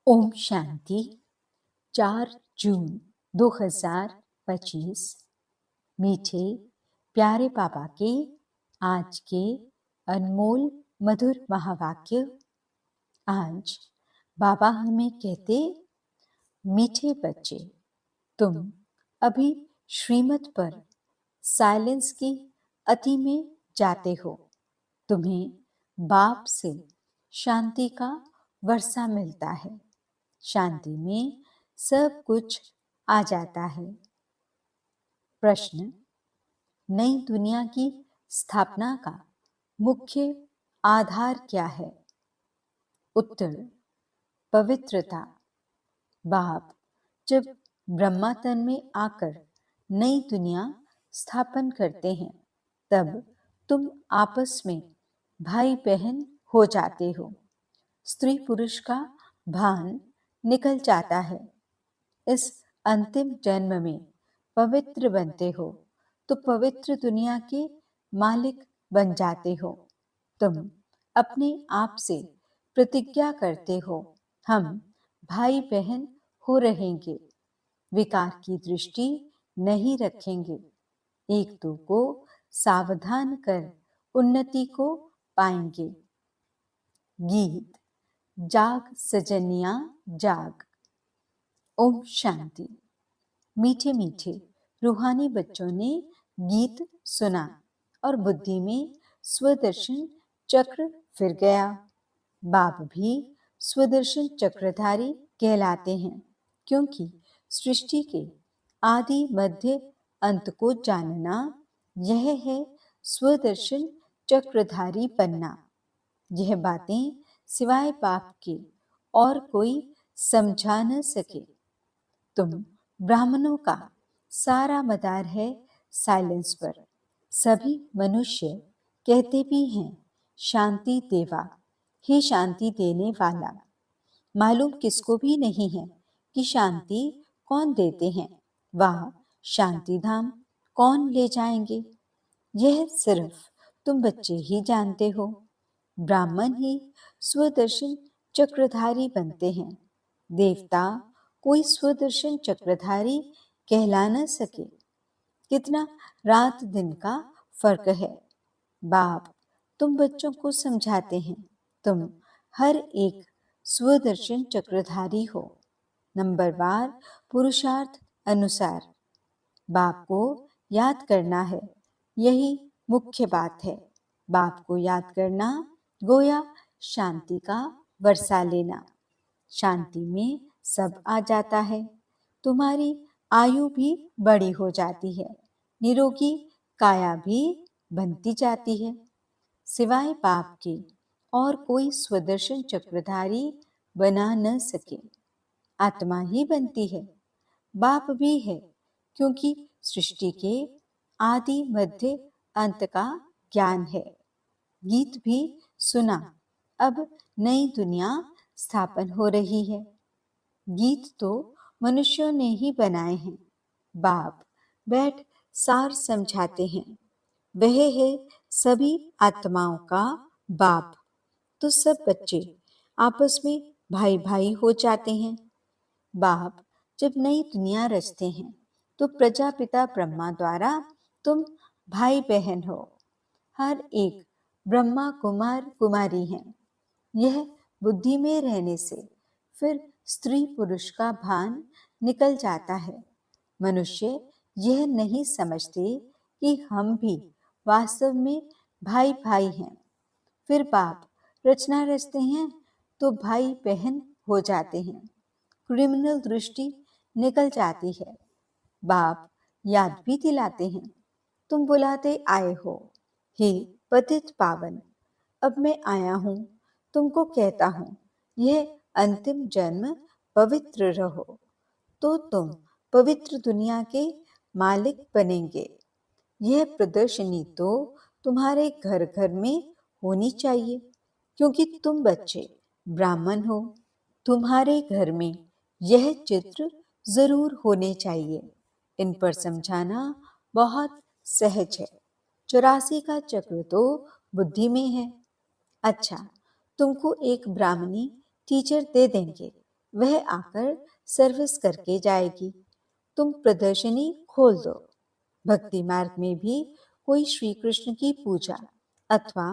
ओम शांति। 4 जून 2025। मीठे प्यारे पापा के आज के अनमोल मधुर महावाक्य। आज बाबा हमें कहते, मीठे बच्चे, तुम अभी श्रीमत पर साइलेंस की अति में जाते हो। तुम्हें बाप से शांति का वर्षा मिलता है। शांति में सब कुछ आ जाता है। प्रश्न, नई दुनिया की स्थापना का मुख्य आधार क्या है? उत्तर, पवित्रता। बाप जब ब्रह्मा तन में आकर नई दुनिया स्थापन करते हैं, तब तुम आपस में भाई बहन हो जाते हो। स्त्री पुरुष का भान निकल जाता है। इस अंतिम जन्म में पवित्र बनते हो तो पवित्र दुनिया के मालिक बन जाते हो। तुम अपने आप से प्रतिज्ञा करते हो, हम भाई बहन हो रहेंगे, विकार की दृष्टि नहीं रखेंगे, एक दो को सावधान कर उन्नति को पाएंगे। गीत, जाग सजनिया जाग। ओम शांति। मीठे मीठे रूहानी बच्चों ने गीत सुना और बुद्धि में स्वदर्शन चक्र फिर गया। बाप भी स्वदर्शन चक्रधारी कहलाते हैं, क्योंकि सृष्टि के आदि मध्य अंत को जानना, यह है स्वदर्शन चक्रधारी बनना। यह बातें सिवाय बाप के और कोई समझा न सके। तुम ब्राह्मणों का सारा मदार है साइलेंस पर। सभी मनुष्य कहते भी हैं, शांति देवा, हे शांति देने वाला। मालूम किसको भी नहीं है कि शांति कौन देते हैं, वह शांति धाम कौन ले जाएंगे। यह सिर्फ तुम बच्चे ही जानते हो। ब्राह्मण ही स्वदर्शन चक्रधारी बनते हैं। देवता कोई स्वदर्शन चक्रधारी कहला न सके। कितना रात दिन का फर्क है। बाप तुम बच्चों को समझाते हैं, तुम हर एक स्वदर्शन चक्रधारी हो। नंबरवार पुरुषार्थ अनुसार बाप को याद करना है, यही मुख्य बात है। बाप को याद करना गोया शांति का वर्षा लेना। शांति में सब आ जाता है। तुम्हारी आयु भी बड़ी हो जाती है, निरोगी काया भी बनती जाती है। सिवाय बाप के और कोई स्वदर्शन चक्रधारी बना न सके। आत्मा ही बनती है। बाप भी है, क्योंकि सृष्टि के आदि मध्य अंत का ज्ञान है। गीत भी सुना, अब नई दुनिया स्थापन हो रही है। गीत तो मनुष्यों ने ही बनाए हैं। बाप बैठ सार समझाते हैं, वह है सभी आत्माओं का बाप। तो सब बच्चे आपस में भाई भाई हो जाते हैं। बाप जब नई दुनिया रचते हैं तो प्रजापिता ब्रह्मा द्वारा तुम भाई बहन हो। हर एक ब्रह्मा कुमार कुमारी हैं। यह बुद्धि में रहने से फिर स्त्री पुरुष का भान निकल जाता है। मनुष्य यह नहीं समझते कि हम भी वास्तव में भाई भाई हैं। फिर बाप रचना रचते हैं तो भाई बहन हो जाते हैं। क्रिमिनल दृष्टि निकल जाती है। बाप याद भी दिलाते हैं, तुम बुलाते आए हो, हे पतित पावन। अब मैं आया हूं, तुमको कहता हूं, यह अंतिम जन्म पवित्र रहो, तो तुम पवित्र दुनिया के मालिक बनेंगे। यह प्रदर्शनी तो तुम्हारे घर घर में होनी चाहिए, क्योंकि तुम बच्चे ब्राह्मण हो। तुम्हारे घर में यह चित्र जरूर होने चाहिए। इन पर समझाना बहुत सहज है। 84 का चक्र तो बुद्धि में है। अच्छा, तुमको एक ब्राह्मणी टीचर दे देंगे, वह आकर सर्विस करके जाएगी। तुम प्रदर्शनी खोल दो। भक्ति मार्ग में भी कोई श्री कृष्ण की पूजा अथवा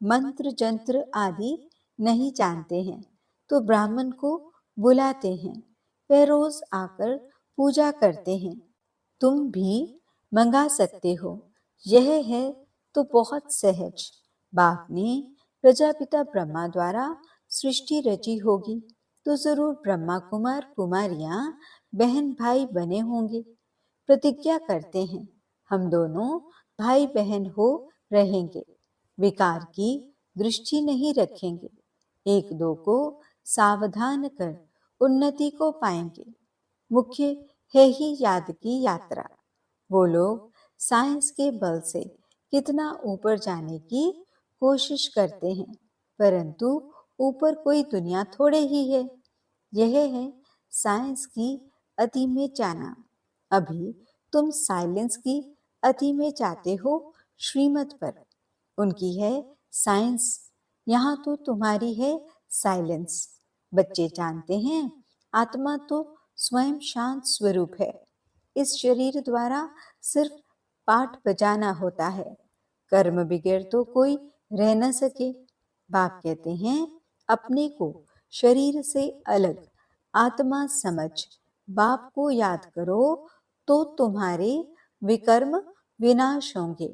मंत्र जंत्र आदि नहीं जानते हैं तो ब्राह्मण को बुलाते हैं। वे रोज आकर पूजा करते हैं। तुम भी मंगा सकते हो। यह है तो बहुत सहज। बाप ने प्रजापिता ब्रह्मा द्वारा सृष्टि रची होगी तो जरूर ब्रह्मा कुमार कुमारियां बहन भाई बने होंगे। प्रतिज्ञा करते हैं हम दोनों भाई बहन हो रहेंगे। विकार की दृष्टि नहीं रखेंगे। एक दो को सावधान कर उन्नति को पाएंगे। मुख्य है ही याद की यात्रा। वो लोग साइंस के बल से कितना ऊपर जाने की कोशिश करते हैं, परंतु ऊपर कोई दुनिया थोड़े ही है। यह है साइंस की अति में जाना। अभी तुम साइलेंस की अति में जाते हो श्रीमत पर। उनकी है साइंस, यहाँ तो तुम्हारी है साइलेंस। बच्चे जानते हैं आत्मा तो स्वयं शांत स्वरूप है। इस शरीर द्वारा सिर्फ पाठ बजाना होता है। कर्म बगैर तो कोई रह न सके। बाप कहते हैं अपने को शरीर से अलग आत्मा समझ बाप को याद करो तो तुम्हारे विकर्म विनाश होंगे।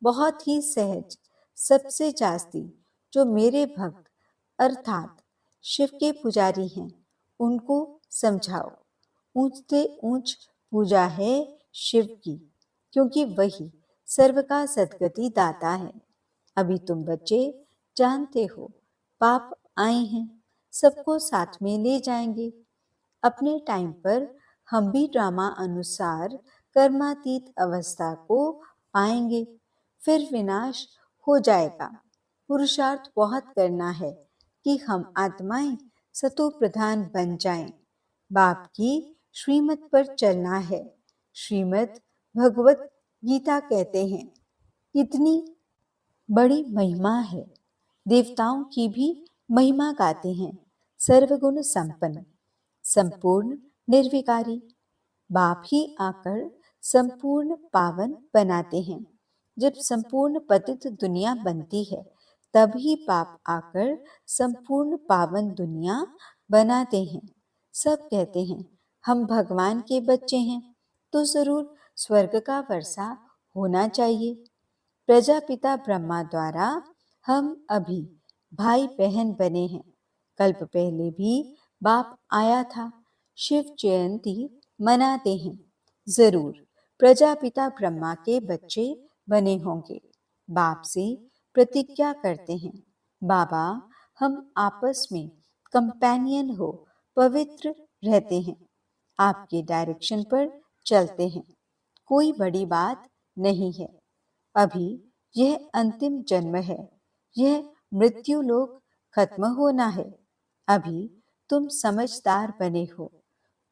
बहुत ही सहज। सबसे जास्ती जो मेरे भक्त अर्थात शिव के पुजारी हैं उनको समझाओ। ऊंच से ऊंच पूजा है शिव की, क्योंकि वही सर्व का सद्गति दाता है। अभी तुम बच्चे जानते हो पाप आए हैं, सबको साथ में ले जाएंगे। अपने टाइम पर हम भी ड्रामा अनुसार कर्मातीत अवस्था को पाएंगे, फिर विनाश हो जाएगा। पुरुषार्थ बहुत करना है कि हम आत्माएं सतो प्रधान बन जाएं। बाप की श्रीमत पर चलना है। श्रीमत भगवत गीता कहते हैं कितनी बड़ी महिमा है। देवताओं की भी महिमा गाते हैं। सर्वगुण संपन्न, संपूर्ण निर्विकारी। बाप ही आकर संपूर्ण पावन बनाते हैं। जब संपूर्ण पतित दुनिया बनती है तब ही पाप आकर संपूर्ण पावन दुनिया बनाते हैं। सब कहते हैं हम भगवान के बच्चे हैं तो जरूर स्वर्ग का वर्षा होना चाहिए। प्रजापिता ब्रह्मा द्वारा हम अभी भाई बहन बने हैं। कल्प पहले भी बाप आया था। शिव जयंती मनाते हैं। जरूर प्रजापिता ब्रह्मा के बच्चे बने होंगे। बाप से प्रतिज्ञा करते हैं बाबा हम आपस में कंपेनियन हो पवित्र रहते हैं। आपके डायरेक्शन पर चलते हैं। कोई बड़ी बात नहीं है। अभी यह अंतिम जन्म है। यह मृत्यु लोक खत्म होना है। अभी तुम समझदार बने हो।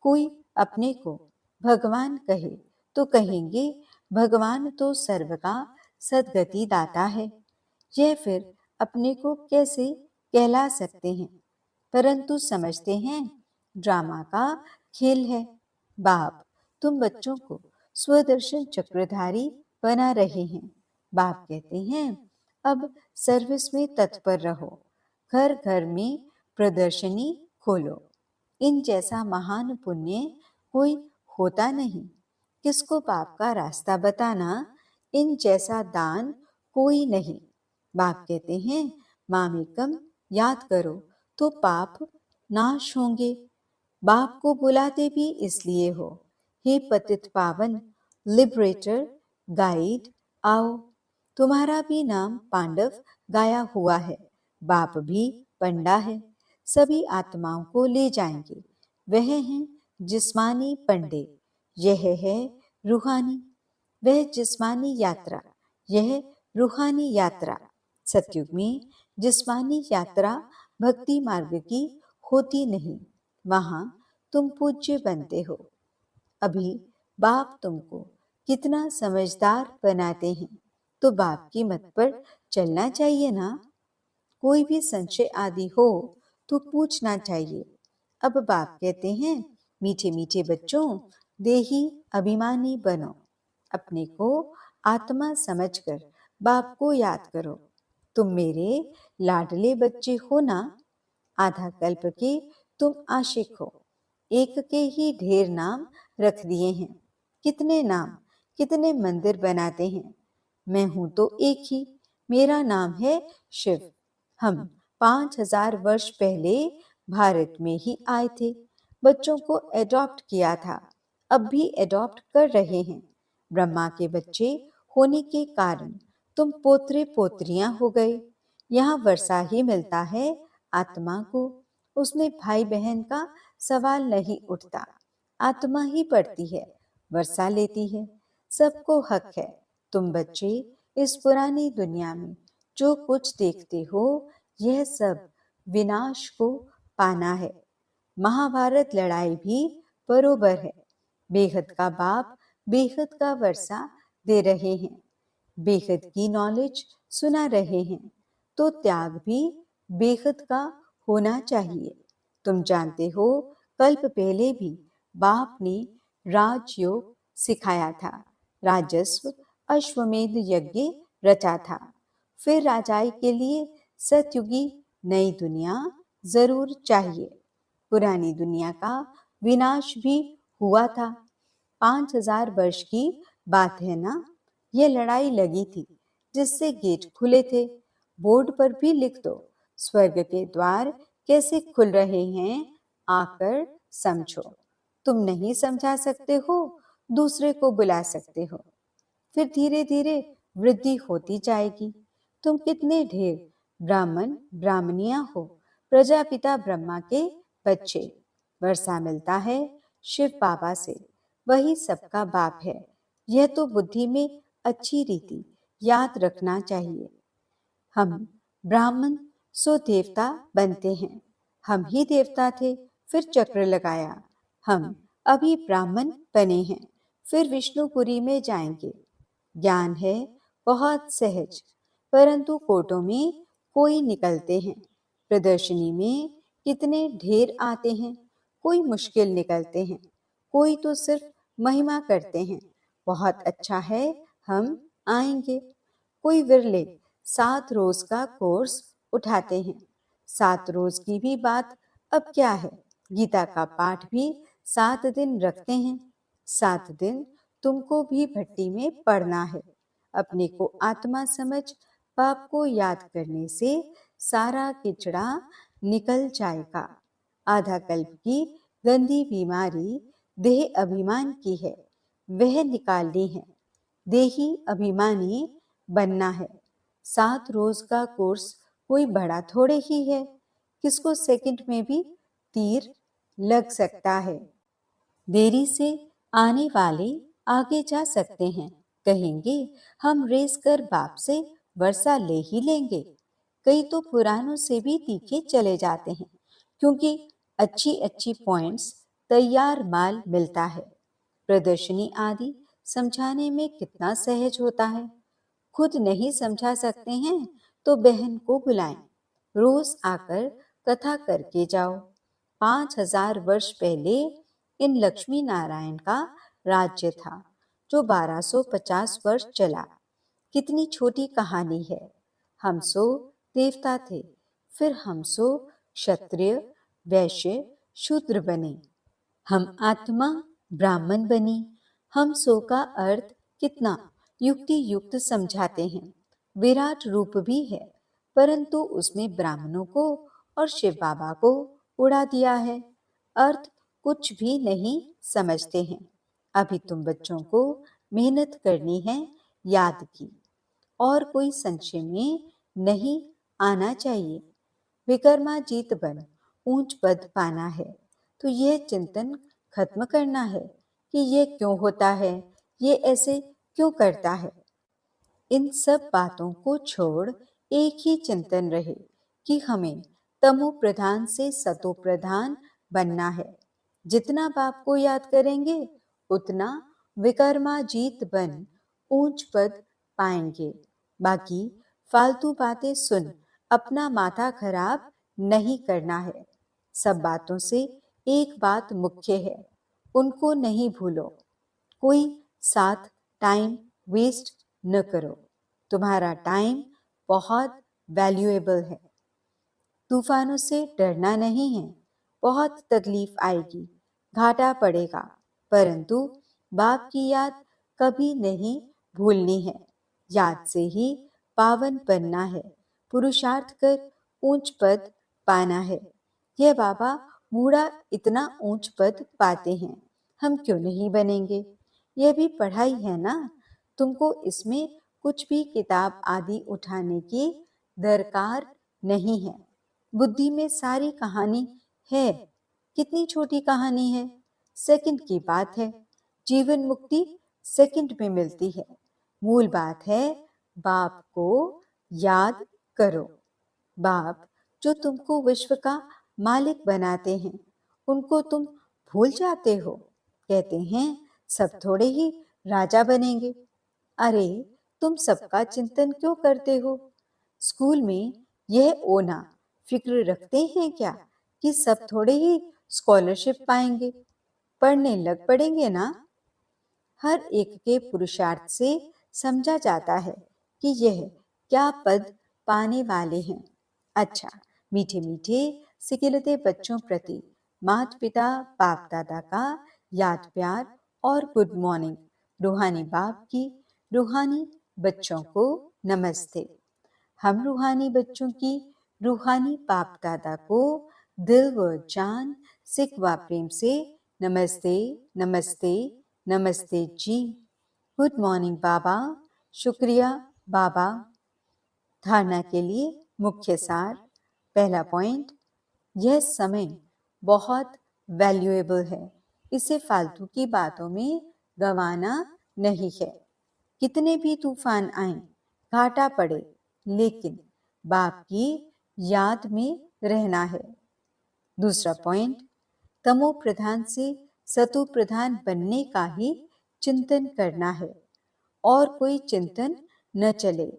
कोई अपने को भगवान कहे तो कहेंगे भगवान तो सर्व का सद्गति दाता है। यह फिर अपने को कैसे कहला सकते हैं, परंतु समझते हैं ड्रामा का खेल है। बाप तुम बच्चों को स्वदर्शन चक्रधारी बना रहे हैं। बाप कहते हैं अब सर्विस में तत्पर रहो। घर घर में प्रदर्शनी खोलो। इन जैसा महान पुण्य कोई होता नहीं। किसको बाप का रास्ता बताना, इन जैसा दान कोई नहीं। बाप कहते हैं मामेकम याद करो तो पाप नाश होंगे। बाप को बुलाते भी इसलिए हो, हे पतित पावन लिबरेटर गाइड आओ। तुम्हारा भी नाम पांडव गाया हुआ है। बाप भी पंडा है। सभी आत्माओं को ले जाएंगे। वह हैं जिस्मानी पंडे, यह है रूहानी। वह जिस्मानी यात्रा, यह रूहानी यात्रा। सतयुग में जिस्मानी यात्रा भक्ति मार्ग की होती नहीं। वहां तुम पूज्य बनते हो। अभी बाप तुमको कितना समझदार बनाते हैं तो बाप की मत पर चलना चाहिए ना। कोई भी संशय आदि हो तो पूछना चाहिए। अब बाप कहते हैं, मीठे मीठे बच्चों, देही अभिमानी बनो। अपने को आत्मा समझकर बाप को याद करो। तुम मेरे लाडले बच्चे हो ना। आधा कल्प के तुम आशिक हो। एक के ही ढेर नाम रख दिए हैं। कितने नाम, कितने मंदिर बनाते हैं। मैं हूं तो एक ही, मेरा नाम है शिव। हम 5000 वर्ष पहले भारत में ही आए थे। बच्चों को एडॉप्ट किया था, अब भी एडॉप्ट कर रहे हैं। ब्रह्मा के बच्चे होने के कारण तुम पोतरे पोतरियां हो गए। यहाँ वर्षा ही मिलता है आत्मा को। उसमें भाई बहन का सवाल नहीं उठता। आत्मा ही पढ़ती है, वर्षा लेती है। सबको हक है। तुम बच्चे इस पुरानी दुनिया में जो कुछ देखते हो, यह सब विनाश को पाना है। महाभारत लड़ाई भी बरोबर है। बेहद का बाप बेहद का वर्षा दे रहे हैं। बेहद की नॉलेज सुना रहे हैं, तो त्याग भी बेहद का होना चाहिए। तुम जानते हो, कल्प पहले भी बाप ने राजयोग सिखाया था। राजस्व अश्वमेध यज्ञ रचा था। फिर राजाई के लिए सतयुगी नई दुनिया जरूर चाहिए। पुरानी दुनिया का विनाश भी हुआ था। 5000 वर्ष की बात है ना। यह लड़ाई लगी थी, जिससे गेट खुले थे। बोर्ड पर भी लिख दो, स्वर्ग के द्वार कैसे खुल रहे हैं, आकर समझो। तुम नहीं समझा सकते हो, दूसरे को बुला सकते हो। फिर धीरे धीरे वृद्धि होती जाएगी। तुम कितने ढेर ब्राह्मण ब्राह्मणियां हो, प्रजापिता ब्रह्मा के बच्चे। वर्षा मिलता है शिव बाबा से, वही सबका बाप है। यह तो बुद्धि में अच्छी रीति याद रखना चाहिए। हम ब्राह्मण सो देवता बनते हैं। हम ही देवता थे, फिर चक्र लगाया। हम अभी ब्राह्मण बने हैं, फिर विष्णुपुरी में जाएंगे। ज्ञान है बहुत सहज, परंतु कोटों में कोई निकलते हैं। प्रदर्शनी में कितने ढेर आते हैं। कोई मुश्किल निकलते हैं, कोई तो सिर्फ महिमा करते हैं। बहुत अच्छा है, हम आएंगे। कोई विरले 7 रोज का कोर्स उठाते हैं। 7 रोज की भी बात अब क्या है। गीता का पाठ भी 7 दिन रखते हैं। 7 दिन तुमको भी भट्टी में पढ़ना है। अपने को आत्मा समझ पाप को याद करने से सारा किचड़ा निकल जाएगा। आधा कल्प की गंदी बीमारी देह अभिमान की है, वह निकालनी है। देही अभिमानी बनना है। 7 रोज का कोर्स कोई बड़ा थोड़े ही है। किसको सेकंड में भी तीर लग सकता है। देरी से आने वाले आगे जा सकते हैं। कहेंगे, हम रेस कर बाप से वर्षा ले ही लेंगे। कई तो पुरानों से भी तीखे चले जाते हैं, क्योंकि अच्छी अच्छी पॉइंट्स तैयार माल मिलता है। प्रदर्शनी आदि समझाने में कितना सहज होता है। खुद नहीं समझा सकते हैं तो बहन को बुलाएं। रोज आकर कथा करके जाओ। 5000 वर्ष पहले इन लक्ष्मी नारायण का राज्य था, जो 1250 वर्ष चला। कितनी छोटी कहानी है। हम सो देवता थे, फिर हम सो क्षत्रिय, वैश्य, शूद्र बने। हम आत्मा ब्राह्मण बनी। हम सो का अर्थ कितना युक्ति युक्त समझाते हैं। विराट रूप भी है, परंतु उसमें ब्राह्मणों को और शिव बाबा को उड़ा दिया है। अर्थ कुछ भी नहीं समझते हैं। अभी तुम बच्चों को मेहनत करनी है याद की, और कोई संशय में नहीं आना चाहिए। विकर्माजीत बन ऊंच पद पाना है, तो यह चिंतन खत्म करना है कि यह क्यों होता है, ये ऐसे क्यों करता है। इन सब बातों को छोड़ एक ही चिंतन रहे कि हमें तमो प्रधान से सतो प्रधान बनना है। जितना बाप को याद करेंगे, उतना विकर्माजीत बन ऊंच पद पाएंगे। बाकी फालतू बातें सुन अपना माथा खराब नहीं करना है। सब बातों से एक बात मुख्य है, उनको नहीं भूलो। कोई साथ टाइम वेस्ट न करो। तुम्हारा टाइम बहुत वैल्यूएबल है। तूफानों से डरना नहीं है। बहुत तकलीफ आएगी, घाटा पड़ेगा, परंतु बाप की याद कभी नहीं भूलनी है। याद से ही पावन बनना है। पुरुषार्थ कर ऊंच पद पाना है। यह बाबा बूढ़ा इतना ऊंच पद पाते हैं, हम क्यों नहीं बनेंगे? यह भी पढ़ाई है ना। तुमको इसमें कुछ भी किताब आदि उठाने की दरकार नहीं है। बुद्धि में सारी कहानी है। कितनी छोटी कहानी है, सेकंड की बात है। जीवन मुक्ति सेकंड में मिलती है। मूल बात है, बाप को याद करो। बाप जो तुमको विश्व का मालिक बनाते हैं, उनको तुम भूल जाते हो। कहते हैं सब थोड़े ही राजा बनेंगे। अरे तुम सबका चिंतन क्यों करते हो? स्कूल में यह ओना फिक्र रखते हैं क्या कि सब थोड़े ही स्कॉलरशिप पाएंगे? पढ़ने लग पड़ेंगे ना। हर एक के पुरुषार्थ से समझा जाता है कि यह क्या पद पाने वाले हैं। अच्छा, मीठे मीठे सिकिलते बच्चों प्रति माता पिता बाप दादा का याद प्यार और गुड मॉर्निंग। रूहानी बाप की रूहानी बच्चों को नमस्ते। हम रूहानी बच्चों की रूहानी बाप दादा को दिल व जान सिक व प्रेम से नमस्ते नमस्ते नमस्ते जी। गुड मॉर्निंग बाबा। शुक्रिया बाबा। धारणा के लिए मुख्य सार। पहला पॉइंट, यह समय बहुत वैल्यूएबल है। इसे फालतू की बातों में गंवाना नहीं है। कितने भी तूफान आए, घाटा पड़े, लेकिन बाप की याद में रहना है। दूसरा पॉइंट, तमो प्रधान से सतु प्रधान बनने का ही चिंतन करना है और कोई चिंतन न चले।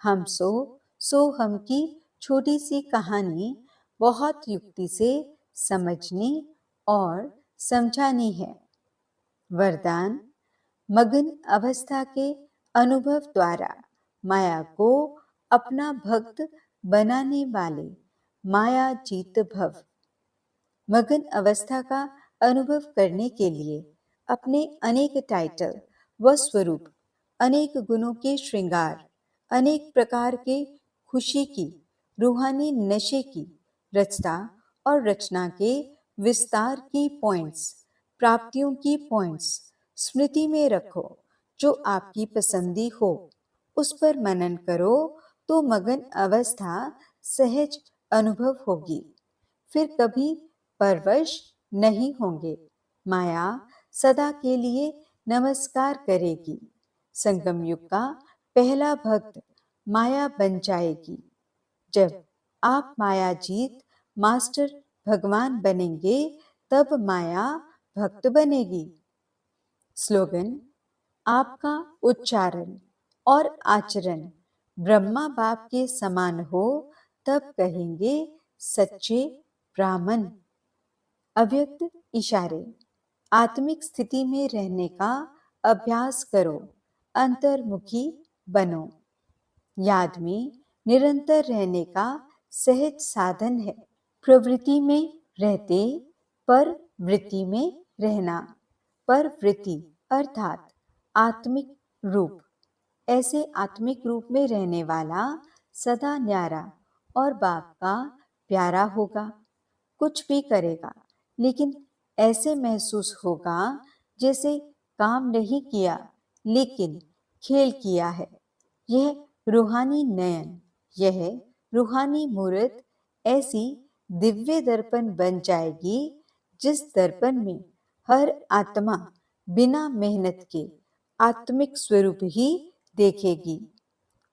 हम सो हम की छोटी सी कहानी बहुत युक्ति से समझनी और समझानी है। वरदान, मगन अवस्था के अनुभव द्वारा माया को अपना भक्त बनाने वाले माया जीत भव। मगन अवस्था का अनुभव करने के लिए अपने अनेक टाइटल व स्वरूप, अनेक गुणों के श्रृंगार, अनेक प्रकार के खुशी की, रूहानी नशे की रचना और रचना के विस्तार की पॉइंट्स, प्राप्तियों की पॉइंट्स स्मृति में रखो। जो आपकी पसंदी हो उस पर मनन करो तो मगन अवस्था सहज अनुभव होगी। फिर कभी परवश नहीं होंगे। माया सदा के लिए नमस्कार करेगी। संगम युग का पहला भक्त माया बन जाएगी। जब आप माया जीत मास्टर भगवान बनेंगे, तब माया भक्त बनेगी। स्लोगन, आपका उच्चारण और आचरण ब्रह्मा बाप के समान हो, तब कहेंगे सच्चे ब्राह्मण। अव्यक्त इशारे, आत्मिक स्थिति में रहने का अभ्यास करो, अंतर्मुखी बनो। याद में निरंतर रहने का सहज साधन है। प्रवृत्ति में रहते पर वृत्ति में रहना। पर वृत्ति अर्थात आत्मिक रूप। ऐसे आत्मिक रूप में रहने वाला सदा न्यारा और बाप का प्यारा होगा। कुछ भी करेगा, लेकिन ऐसे महसूस होगा जैसे काम नहीं किया, लेकिन खेल किया है। यह रूहानी नयन, यह रूहानी मूर्त ऐसी दिव्य दर्पण बन जाएगी, जिस दर्पण में हर आत्मा बिना मेहनत के आत्मिक स्वरूप ही देखेगी।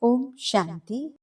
ओम शांति।